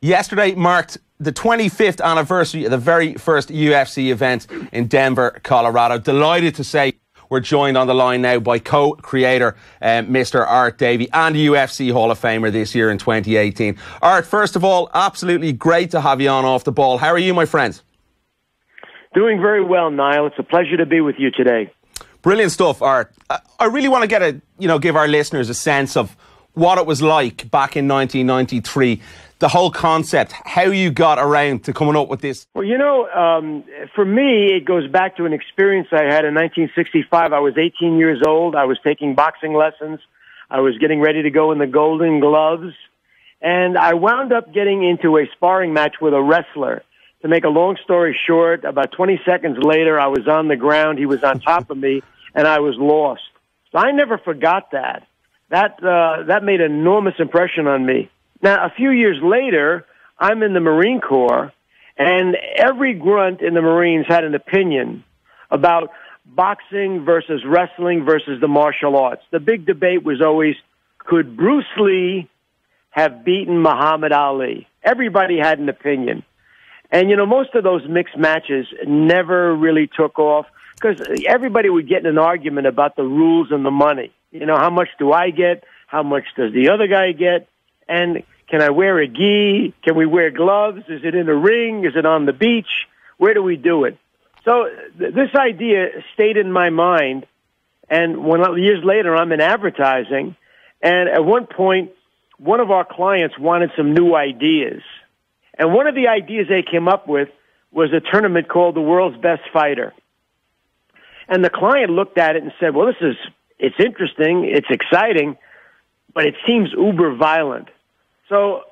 Yesterday marked the 25th anniversary of the very first UFC event in Denver, Colorado. Delighted to say we're joined on the line now by co-creator Mr. Art Davie and UFC Hall of Famer this year in 2018. Art, first of all, absolutely great to have you on Off the Ball. How are you, my friend? Doing very well, Niall. It's a pleasure to be with you today. Brilliant stuff, Art. I really want to give our listeners a sense of what it was like back in 1993. The whole concept, how you got around to coming up with this. Well, for me, it goes back to an experience I had in 1965. I was 18 years old. I was taking boxing lessons. I was getting ready to go in the Golden Gloves. And I wound up getting into a sparring match with a wrestler. To make a long story short, about 20 seconds later, I was on the ground. He was on top of me, and I was lost. So I never forgot that. That made an enormous impression on me. Now, a few years later, I'm in the Marine Corps, and every grunt in the Marines had an opinion about boxing versus wrestling versus the martial arts. The big debate was always, could Bruce Lee have beaten Muhammad Ali? Everybody had an opinion. And, most of those mixed matches never really took off because everybody would get in an argument about the rules and the money. How much do I get? How much does the other guy get? And can I wear a gi? Can we wear gloves? Is it in a ring? Is it on the beach? Where do we do it? So this idea stayed in my mind. And years later, I'm in advertising. And at one point, one of our clients wanted some new ideas. And one of the ideas they came up with was a tournament called the World's Best Fighter. And the client looked at it and said, well, it's interesting, it's exciting, but it seems uber violent. So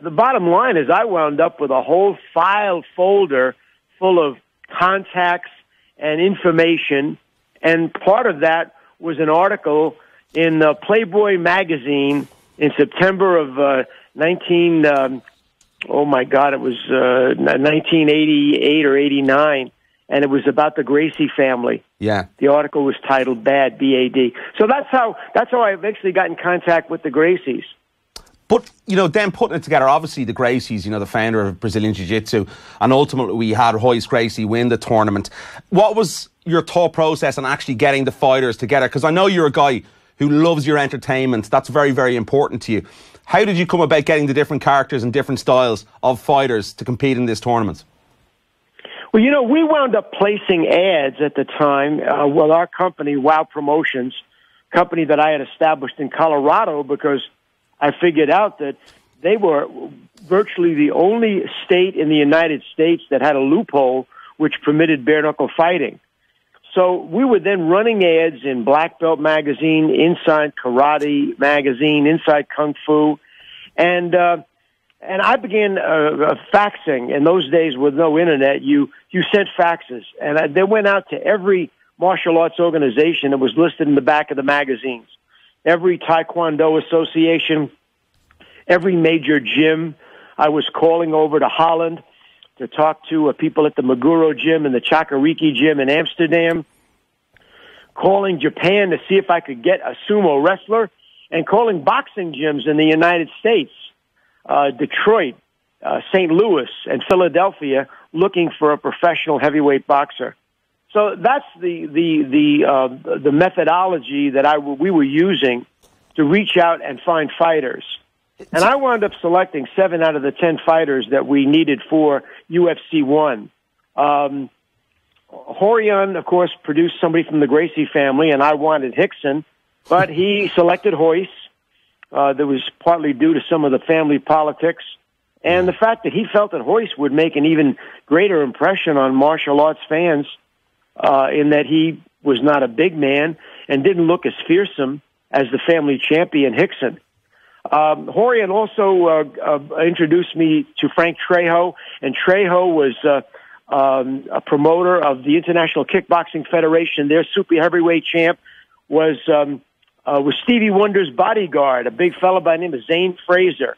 the bottom line is I wound up with a whole file folder full of contacts and information, and part of that was an article in Playboy magazine in September of 1988 or 89, and it was about the Gracie family. Yeah. The article was titled Bad, B-A-D. So that's how I eventually got in contact with the Gracies. But, then putting it together, obviously the Gracies, the founder of Brazilian Jiu-Jitsu, and ultimately we had Royce Gracie win the tournament. What was your thought process on actually getting the fighters together? Because I know you're a guy who loves your entertainment. That's very, very important to you. How did you come about getting the different characters and different styles of fighters to compete in this tournament? Well, we wound up placing ads at the time with our company, WOW Promotions, company that I had established in Colorado because I figured out that they were virtually the only state in the United States that had a loophole which permitted bare-knuckle fighting. So we were then running ads in Black Belt Magazine, Inside Karate Magazine, Inside Kung Fu, and I began faxing. In those days with no internet, you sent faxes, and they went out to every martial arts organization that was listed in the back of the magazines. Every Taekwondo association, every major gym. I was calling over to Holland to talk to people at the Maguro gym and the Chakariki gym in Amsterdam, calling Japan to see if I could get a sumo wrestler, and calling boxing gyms in the United States, Detroit, St. Louis, and Philadelphia, looking for a professional heavyweight boxer. So that's the methodology that we were using to reach out and find fighters. And I wound up selecting 7 out of the 10 fighters that we needed for UFC 1. Horion, of course, produced somebody from the Gracie family, and I wanted Hickson, but he selected Royce. That was partly due to some of the family politics, and the fact that he felt that Royce would make an even greater impression on martial arts fans in that he was not a big man and didn't look as fearsome as the family champion Hickson. Horion also introduced me to Frank Trejo, and Trejo was a promoter of the International Kickboxing Federation. Their super heavyweight champ was Stevie Wonder's bodyguard, a big fella by the name of Zane Fraser.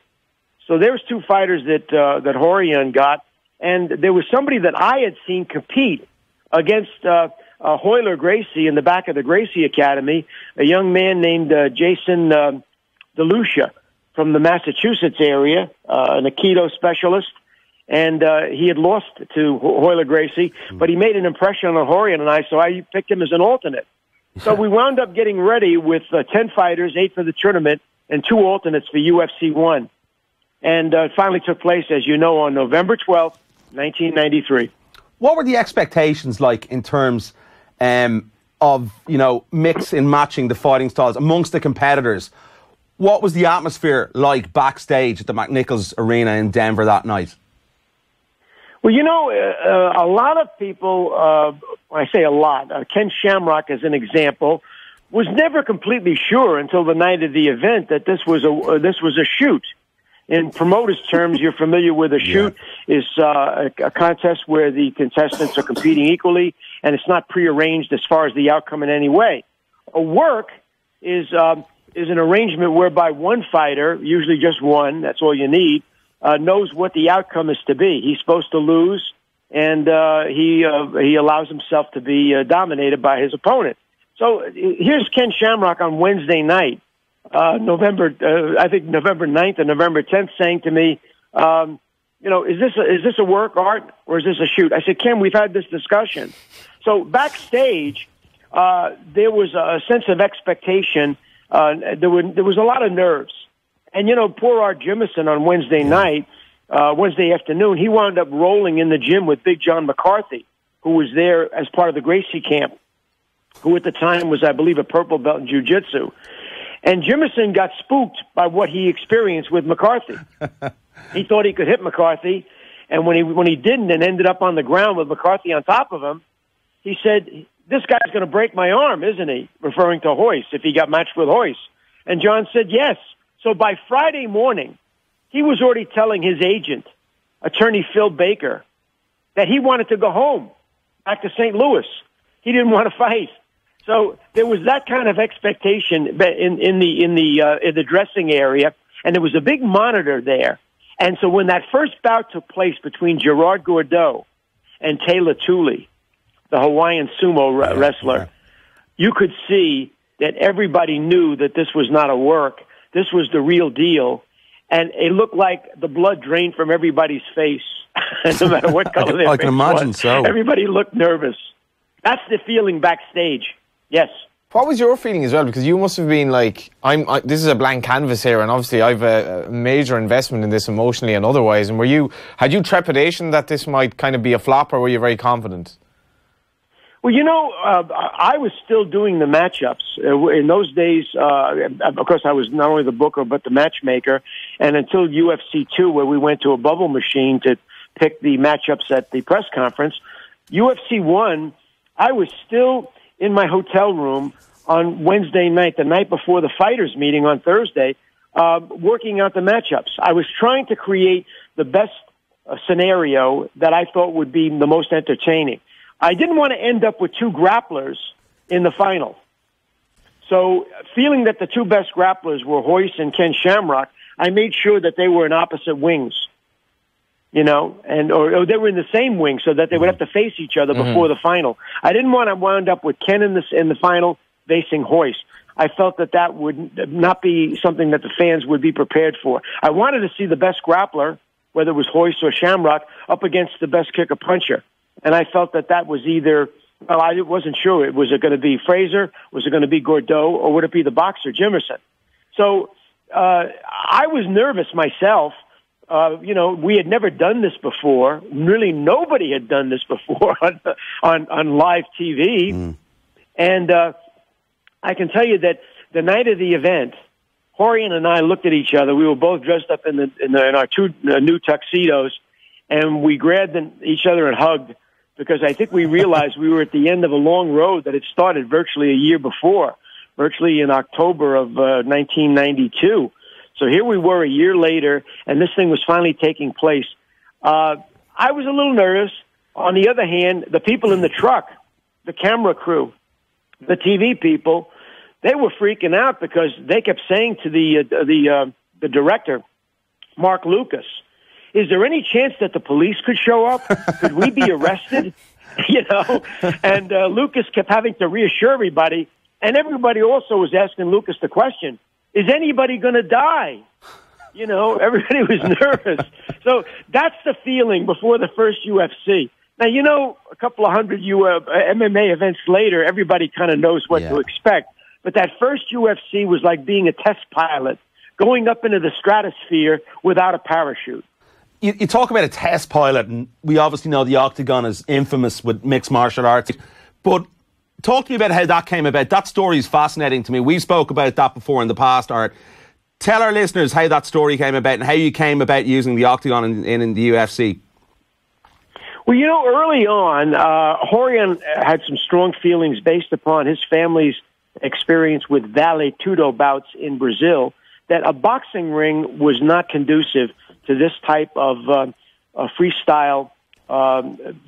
So there was 2 fighters that Horion got, and there was somebody that I had seen compete against Royce Gracie in the back of the Gracie Academy, a young man named Jason DeLucia from the Massachusetts area, an Aikido specialist, and he had lost to Royler Gracie, but he made an impression on Horian and I, so I picked him as an alternate. So we wound up getting ready with 10 fighters, 8 for the tournament, and 2 alternates for UFC 1. And it finally took place, as you know, on November 12th, 1993. What were the expectations like in terms of, mix and matching the fighting styles amongst the competitors? What was the atmosphere like backstage at the McNichols Arena in Denver that night? Well, a lot of people, when I say a lot, Ken Shamrock, as an example, was never completely sure until the night of the event that this was a shoot. In promoters' terms, you're familiar with a shoot is a contest where the contestants are competing equally, and it's not prearranged as far as the outcome in any way. A work is an arrangement whereby one fighter, usually just one, that's all you need, knows what the outcome is to be. He's supposed to lose, and he allows himself to be dominated by his opponent. So here's Ken Shamrock on Wednesday night, November 9th or November 10th, saying to me, is this a work, Art, or is this a shoot? I said, Ken, we've had this discussion. So backstage, there was a sense of expectation. There was a lot of nerves. And, poor Art Jimison on Wednesday night, Wednesday afternoon, he wound up rolling in the gym with Big John McCarthy, who was there as part of the Gracie camp, who at the time was, I believe, a purple belt in jiu-jitsu. And Jimison got spooked by what he experienced with McCarthy. He thought he could hit McCarthy, and when he didn't and ended up on the ground with McCarthy on top of him, he said, this guy's going to break my arm, isn't he? Referring to Hoyce, if he got matched with Hoyce. And John said, yes. So by Friday morning, he was already telling his agent, attorney Phil Baker, that he wanted to go home, back to St. Louis. He didn't want to fight. So there was that kind of expectation in the dressing area, and there was a big monitor there. And so when that first bout took place between Gerard Gordeau and Taylor Tooley, the Hawaiian sumo wrestler, you could see that everybody knew that this was not a work. This was the real deal. And it looked like the blood drained from everybody's face, no matter what color their face was. I can imagine so. Everybody looked nervous. That's the feeling backstage. Yes. What was your feeling as well? Because you must have been like, this is a blank canvas here, and obviously I've a major investment in this emotionally and otherwise. And had you trepidation that this might kind of be a flop, or were you very confident? Well, I was still doing the matchups. In those days, of course, I was not only the booker, but the matchmaker. And until UFC 2, where we went to a bubble machine to pick the matchups at the press conference, UFC 1, I was still in my hotel room on Wednesday night, the night before the fighters meeting on Thursday, working out the matchups. I was trying to create the best scenario that I thought would be the most entertaining. I didn't want to end up with 2 grapplers in the final. So feeling that the 2 best grapplers were Hoyce and Ken Shamrock, I made sure that they were in opposite wings, or they were in the same wing so that they would have to face each other before the final. I didn't want to wind up with Ken in the final facing Hoyce. I felt that would not be something that the fans would be prepared for. I wanted to see the best grappler, whether it was Hoyce or Shamrock, up against the best kicker-puncher. And I felt that was either, I wasn't sure. Was it going to be Fraser? Was it going to be Gordeau? Or would it be the boxer, Jimerson? So I was nervous myself. We had never done this before. Really, nobody had done this before on live TV. And I can tell you that the night of the event, Horian and I looked at each other. We were both dressed up in our 2 new tuxedos, and we grabbed each other and hugged, because I think we realized we were at the end of a long road that had started virtually a year before, virtually in October of 1992. So here we were a year later, and this thing was finally taking place. I was a little nervous. On the other hand, the people in the truck, the camera crew, the TV people, they were freaking out because they kept saying to the director, Mark Lucas, is there any chance that the police could show up? Could we be arrested? And Lucas kept having to reassure everybody, and everybody also was asking Lucas the question, is anybody going to die? Everybody was nervous. So that's the feeling before the first UFC. Now, a couple of hundred MMA events later, everybody kind of knows what to expect. But that first UFC was like being a test pilot, going up into the stratosphere without a parachute. You talk about a test pilot, and we obviously know the Octagon is infamous with mixed martial arts. But talk to me about how that came about. That story is fascinating to me. We spoke about that before in the past, Art. Tell our listeners how that story came about and how you came about using the Octagon in the UFC. Well, early on, Rorion had some strong feelings based upon his family's experience with Vale Tudo bouts in Brazil, that a boxing ring was not conducive to this type of freestyle,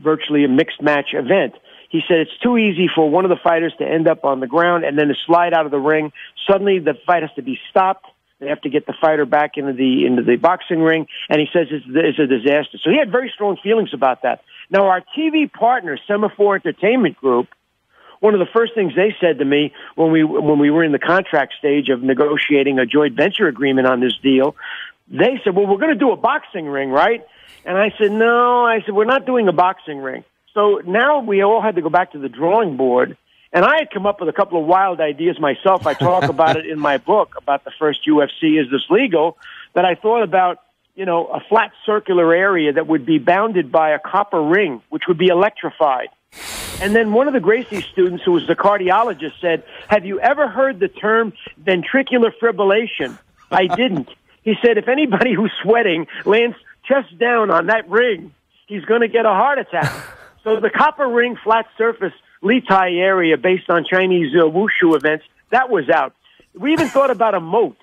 virtually a mixed match event. He said it's too easy for one of the fighters to end up on the ground and then to slide out of the ring. Suddenly the fight has to be stopped. They have to get the fighter back into the boxing ring, and he says it's a disaster. So he had very strong feelings about that. Now, our TV partner, Semaphore Entertainment Group, one of the first things they said to me when we were in the contract stage of negotiating a joint venture agreement on this deal, they said, well, we're going to do a boxing ring, right? And I said, no. I said, we're not doing a boxing ring. So now we all had to go back to the drawing board. And I had come up with a couple of wild ideas myself. I talk about it in my book about the first UFC, Is This Legal? That I thought about, a flat circular area that would be bounded by a copper ring, which would be electrified. And then one of the Gracie students, who was the cardiologist, said, have you ever heard the term ventricular fibrillation? I didn't. He said, if anybody who's sweating lands chest down on that ring, he's going to get a heart attack. So the copper ring, flat surface, Litai area based on Chinese wushu events, that was out. We even thought about a moat.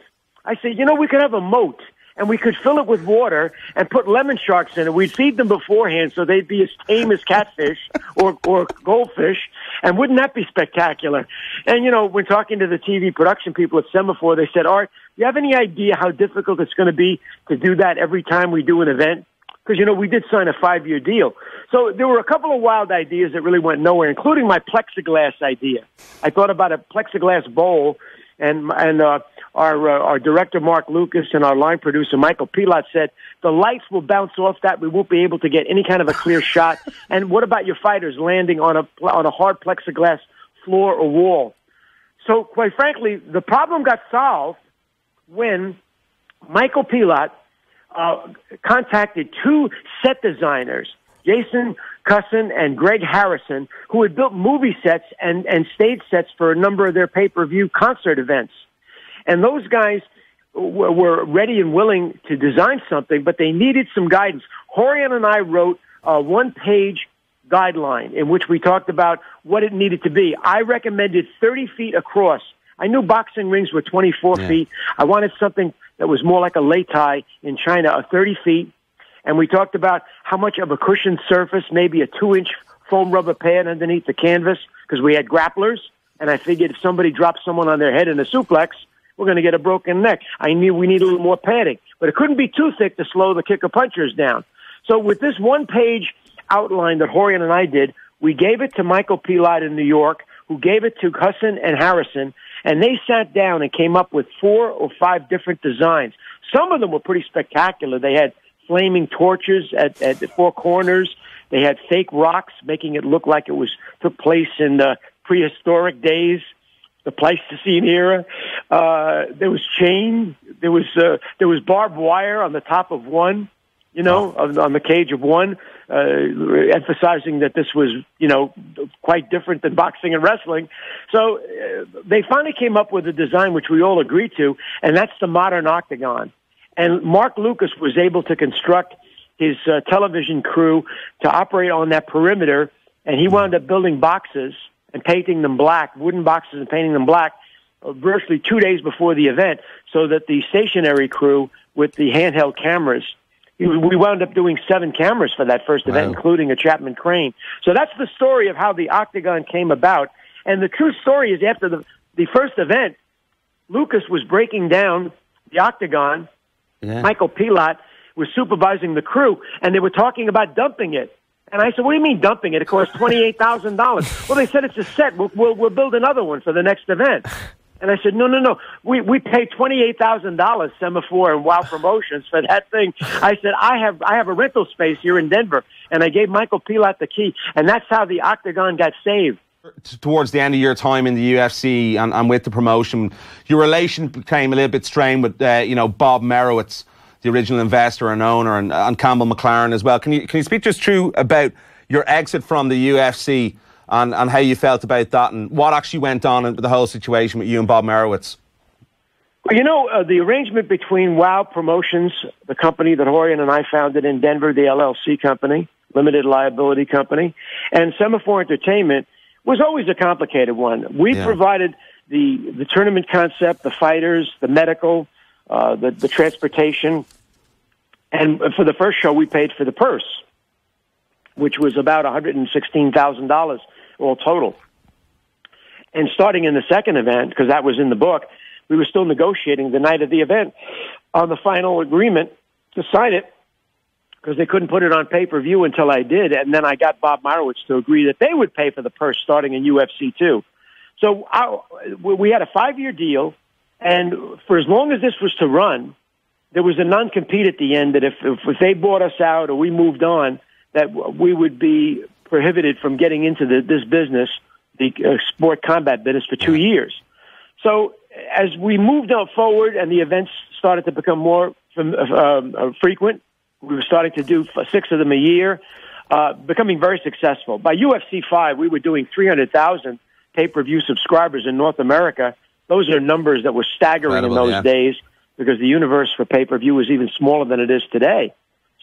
I said, we could have a moat, and we could fill it with water and put lemon sharks in it. We'd feed them beforehand so they'd be as tame as catfish or goldfish, and wouldn't that be spectacular? And, when talking to the TV production people at Semaphore, they said, Art, do you have any idea how difficult it's going to be to do that every time we do an event? Because, we did sign a 5-year deal. So there were a couple of wild ideas that really went nowhere, including my plexiglass idea. I thought about a plexiglass bowl, and our director, Mark Lucas, and our line producer, Michael Pilat, said, the lights will bounce off that. We won't be able to get any kind of a clear shot. And what about your fighters landing on a hard plexiglass floor or wall? So, quite frankly, the problem got solved when Michael Pilat contacted two set designers, Jason Cusson and Greg Harrison, who had built movie sets and stage sets for a number of their pay-per-view concert events. And those guys were ready and willing to design something, but they needed some guidance. Rorion and I wrote a one-page guideline in which we talked about what it needed to be. I recommended 30 feet across. I knew boxing rings were 24 feet. I wanted something that was more like a Leitai in China, 30 feet. And we talked about how much of a cushioned surface, maybe a 2-inch foam rubber pad underneath the canvas, because we had grapplers. And I figured if somebody dropped someone on their head in a suplex, we're going to get a broken neck. I knew we need a little more padding. But it couldn't be too thick to slow the kicker punchers down. So with this one-page outline that Rorion and I did, we gave it to Michael Pilat in New York, who gave it to Cusson and Harrison, and they sat down and came up with 4 or 5 different designs. Some of them were pretty spectacular. They had flaming torches at the 4 corners. They had fake rocks, making it look like it took place in the prehistoric days, the Pleistocene era. There was chain. There was barbed wire on the top of one, on the cage of one, emphasizing that this was, quite different than boxing and wrestling. So they finally came up with a design which we all agreed to, and that's the modern Octagon. And Mark Lucas was able to construct his television crew to operate on that perimeter, and he wound up building boxes and painting them black, wooden boxes and painting them black, virtually 2 days before the event, so that the stationary crew with the handheld cameras, we wound up doing 7 cameras for that first event, including a Chapman crane. So that's the story of how the Octagon came about. And the true story is after the first event, Lucas was breaking down the Octagon. Yeah. Michael Pilat was supervising the crew, and they were talking about dumping it. And I said, what do you mean dumping it? It costs $28,000. Well, they said it's a set. We'll build another one for the next event. And I said, no. We paid $28,000, Semaphore and WOW Promotions, for that thing. I said, I have a rental space here in Denver. And I gave Michael Pilat the key. And that's how the Octagon got saved. Towards the end of your time in the UFC and with the promotion, your relation became a little bit strained with, Bob Merowitz, the original investor and owner, and Campbell McLaren as well. Can you speak just through about your exit from the UFC and how you felt about that and what actually went on in the whole situation with you and Bob Merowitz? Well, the arrangement between WOW Promotions, the company that Horian and I founded in Denver, the LLC company, limited liability company, and Semaphore Entertainment was always a complicated one. We provided the tournament concept, the fighters, the medical, the transportation, and for the first show we paid for the purse, which was about $116,000 all total. And starting in the second event, because that was in the book, we were still negotiating the night of the event on the final agreement to sign it, because they couldn't put it on pay-per-view until I did, and then I got Bob Merowitz to agree that they would pay for the purse starting in UFC 2. So we had a 5-year deal, and for as long as this was to run, there was a non-compete at the end that if they bought us out or we moved on, that we would be prohibited from getting into this business, the sport combat business, for 2 years. So as we moved on forward and the events started to become more frequent, we were starting to do 6 of them a year, becoming very successful. By UFC 5, we were doing 300,000 pay-per-view subscribers in North America. Those are numbers that were staggering in those days, because the universe for pay-per-view was even smaller than it is today.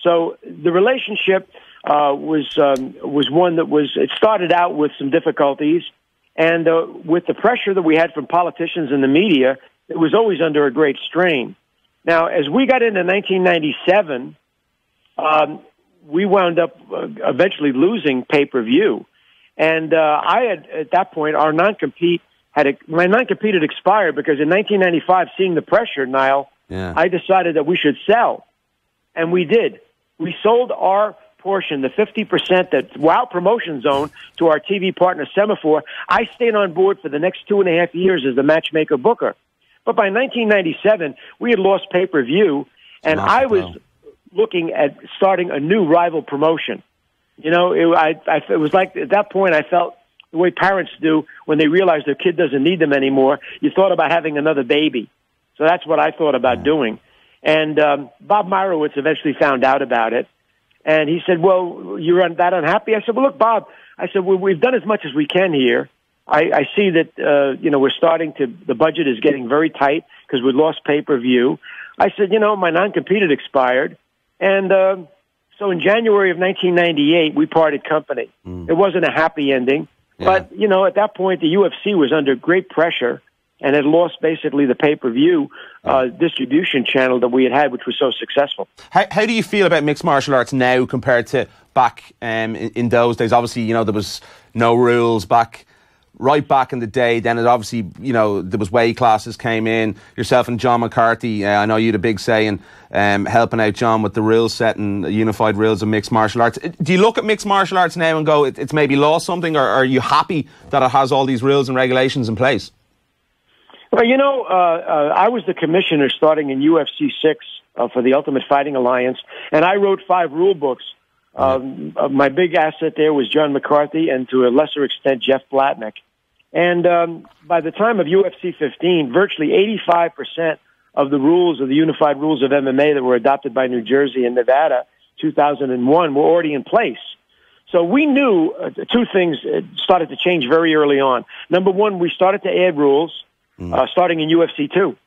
So the relationship was one that it started out with some difficulties, and with the pressure that we had from politicians and the media, it was always under a great strain. Now, as we got into 1997, we wound up eventually losing pay-per-view. And I had, at that point, my non-compete had expired, because in 1995, seeing the pressure, Niall, I decided that we should sell. And we did. We sold our portion, the 50% that WOW Promotions owned, to our TV partner, Semaphore. I stayed on board for the next 2.5 years as the matchmaker booker. But by 1997, we had lost pay-per-view, and I was looking at starting a new rival promotion. You know, it was like, at that point, I felt the way parents do when they realize their kid doesn't need them anymore. You thought about having another baby. So that's what I thought about doing. And Bob Merowitz eventually found out about it. And he said, well, you're that unhappy? I said, well, look, Bob, I said, well, we've done as much as we can here. I see that, we're starting to, the budget is getting very tight because we lost pay-per-view. I said, my non-compete had expired. And so in January of 1998, we parted company. It wasn't a happy ending. But, at that point, the UFC was under great pressure and had lost basically the pay-per-view distribution channel that we had, which was so successful. How do you feel about mixed martial arts now compared to back in those days? Obviously, there was no rules right back in the day. Then it obviously, there was weight classes came in. Yourself and John McCarthy, I know you had a big say in helping out John with the rules set and unified rules of mixed martial arts. Do you look at mixed martial arts now and go, it's maybe lost something, or are you happy that it has all these rules and regulations in place? Well, I was the commissioner starting in UFC 6 for the Ultimate Fighting Alliance, and I wrote 5 rule books. My big asset there was John McCarthy, and to a lesser extent, Jeff Blatnick. And by the time of UFC 15, virtually 85% of the rules of the unified rules of MMA that were adopted by New Jersey and Nevada 2001 were already in place. So we knew 2 things started to change very early on. Number one, we started to add rules. Starting in UFC 2.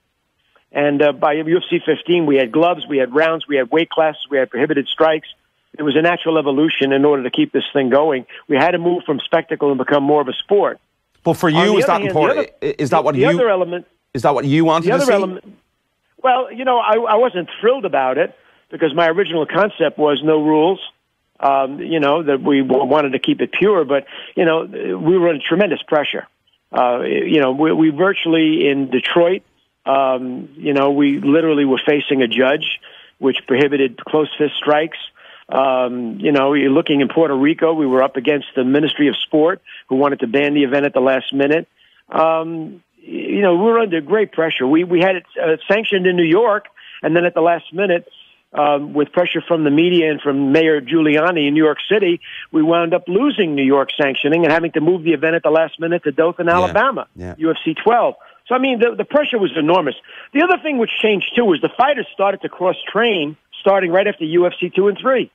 And by UFC 15, we had gloves, we had rounds, we had weight classes, we had prohibited strikes. It was a natural evolution in order to keep this thing going. We had to move from spectacle and become more of a sport. But for you, is that important? Is that what you wanted to see? Well, I wasn't thrilled about it because my original concept was no rules. That we wanted to keep it pure, but, we were under tremendous pressure. We virtually in Detroit, we literally were facing a judge which prohibited close fist strikes. You're looking in Puerto Rico, we were up against the Ministry of Sport who wanted to ban the event at the last minute. we were under great pressure. We had it sanctioned in New York, and then at the last minute, with pressure from the media and from Mayor Giuliani in New York City, we wound up losing New York sanctioning and having to move the event at the last minute to Dothan, Alabama, UFC 12. So, I mean, the pressure was enormous. The other thing which changed, too, was the fighters started to cross-train starting right after UFC 2 and 3.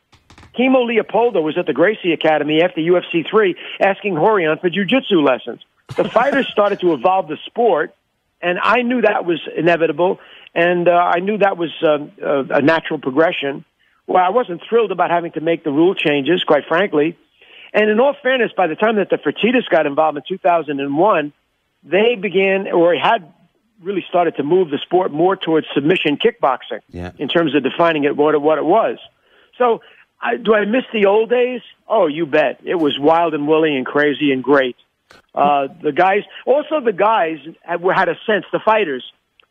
Kimo Leopoldo was at the Gracie Academy after UFC 3 asking Horion for jiu-jitsu lessons. The fighters started to evolve the sport, and I knew that was inevitable, and I knew that was a natural progression. Well, I wasn't thrilled about having to make the rule changes, quite frankly. And in all fairness, by the time that the Fertittas got involved in 2001, they began, or had really started to move the sport more towards submission kickboxing in terms of defining it what it was. So, do I miss the old days? Oh, you bet. It was wild and woolly and crazy and great. The guys had a sense, the fighters,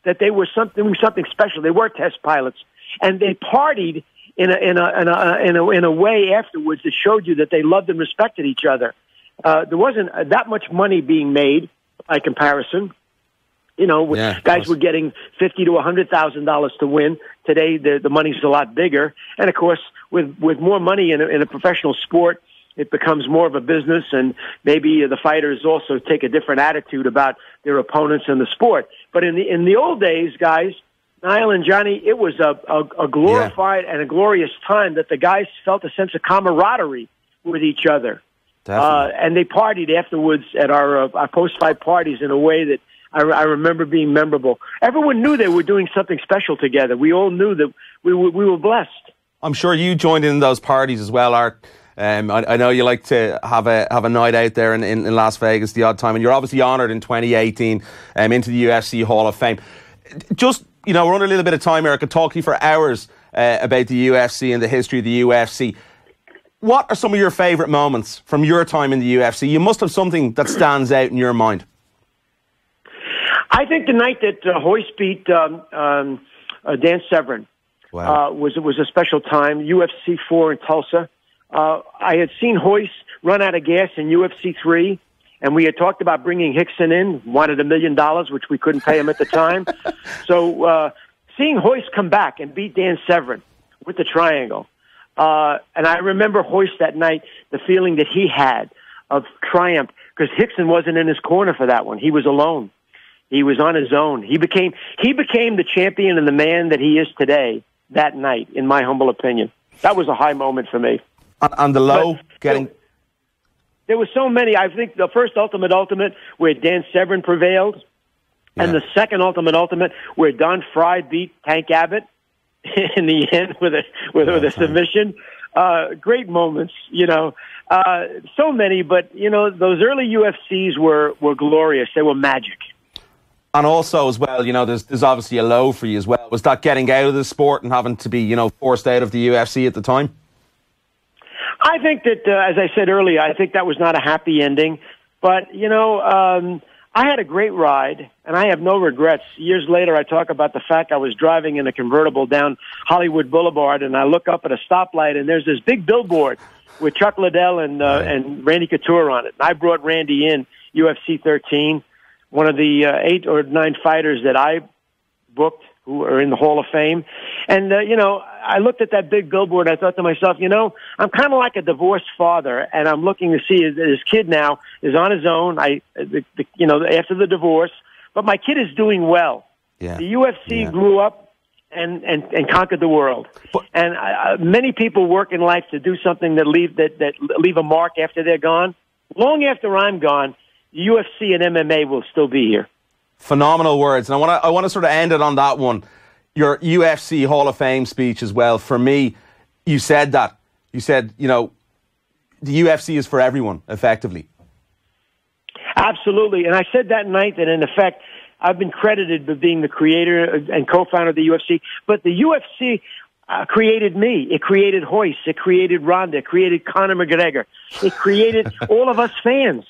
that they were something special. They were test pilots, and they partied in a way afterwards that showed you that they loved and respected each other. There wasn't that much money being made by comparison. Guys were getting $50,000 to $100,000 to win. Today, the money's a lot bigger, and of course, with more money in a professional sport, it becomes more of a business, and maybe the fighters also take a different attitude about their opponents in the sport. But in the old days, guys, Niall and Johnny, it was a glorified and a glorious time that the guys felt a sense of camaraderie with each other. And they partied afterwards at our post-fight parties in a way that I remember being memorable. Everyone knew they were doing something special together. We all knew that we were blessed. I'm sure you joined in those parties as well, Art. I know you like to have a night out there in Las Vegas the odd time, and you're obviously honoured in 2018 into the UFC Hall of Fame. Just, we're under a little bit of time here. I could talk to you for hours about the UFC and the history of the UFC. What are some of your favourite moments from your time in the UFC? You must have something that stands out in your mind. I think the night that Royce beat Dan Severn was a special time. UFC 4 in Tulsa. I had seen Royce run out of gas in UFC 3, and we had talked about bringing Hickson in, wanted $1 million, which we couldn't pay him at the time. So seeing Royce come back and beat Dan Severn with the triangle, and I remember Royce that night, the feeling that he had of triumph, because Hickson wasn't in his corner for that one. He was alone. He was on his own. He became the champion and the man that he is today that night, in my humble opinion. That was a high moment for me. And the low getting... There were so many. I think the first Ultimate where Dan Severn prevailed, and the second Ultimate where Don Fry beat Tank Abbott in the end with a submission. Great moments, so many, but those early UFCs were glorious. They were magic. And also as well, there's obviously a low for you as well. Was that getting out of the sport and having to be, forced out of the UFC at the time? I think that, as I said earlier, I think that was not a happy ending. But, I had a great ride, and I have no regrets. Years later, I talk about the fact I was driving in a convertible down Hollywood Boulevard, and I look up at a stoplight, and there's this big billboard with Chuck Liddell and Randy Couture on it. And I brought Randy in, UFC 13, one of the 8 or 9 fighters that I booked who are in the Hall of Fame. And, I looked at that big billboard, and I thought to myself, I'm kind of like a divorced father, and I'm looking to see his kid now is on his own, after the divorce, but my kid is doing well. Yeah. The UFC grew up and conquered the world. And many people work in life to do something that leave a mark after they're gone. Long after I'm gone, UFC and MMA will still be here. Phenomenal words. And I want to sort of end it on that one. Your UFC Hall of Fame speech as well. For me, you said that. You said, the UFC is for everyone, effectively. Absolutely. And I said that night that, in effect, I've been credited with being the creator and co-founder of the UFC. But the UFC created me. It created Royce. It created Ronda. It created Conor McGregor. It created all of us fans.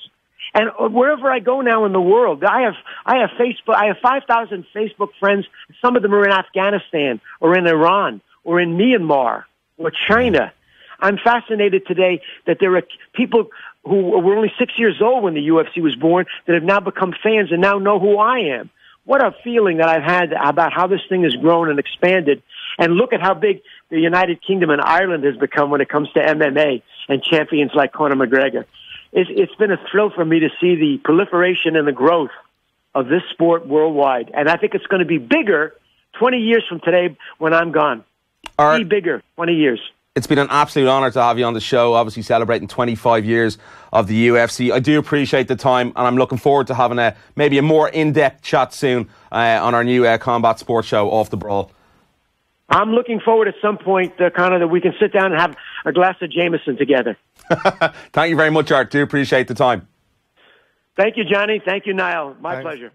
And wherever I go now in the world, I have Facebook. I have 5,000 Facebook friends. Some of them are in Afghanistan or in Iran or in Myanmar or China. I'm fascinated today that there are people who were only 6 years old when the UFC was born that have now become fans and now know who I am. What a feeling that I've had about how this thing has grown and expanded. And look at how big the United Kingdom and Ireland has become when it comes to MMA and champions like Conor McGregor. It's been a thrill for me to see the proliferation and the growth of this sport worldwide. And I think it's going to be bigger 20 years from today when I'm gone. Be bigger 20 years. It's been an absolute honour to have you on the show, obviously celebrating 25 years of the UFC. I do appreciate the time, and I'm looking forward to having maybe a more in-depth chat soon on our new combat sports show, Off the Brawl. I'm looking forward at some point, Conor, that we can sit down and have a glass of Jameson together. Thank you very much, Art. Do appreciate the time. Thank you, Johnny. Thank you, Niall. My pleasure.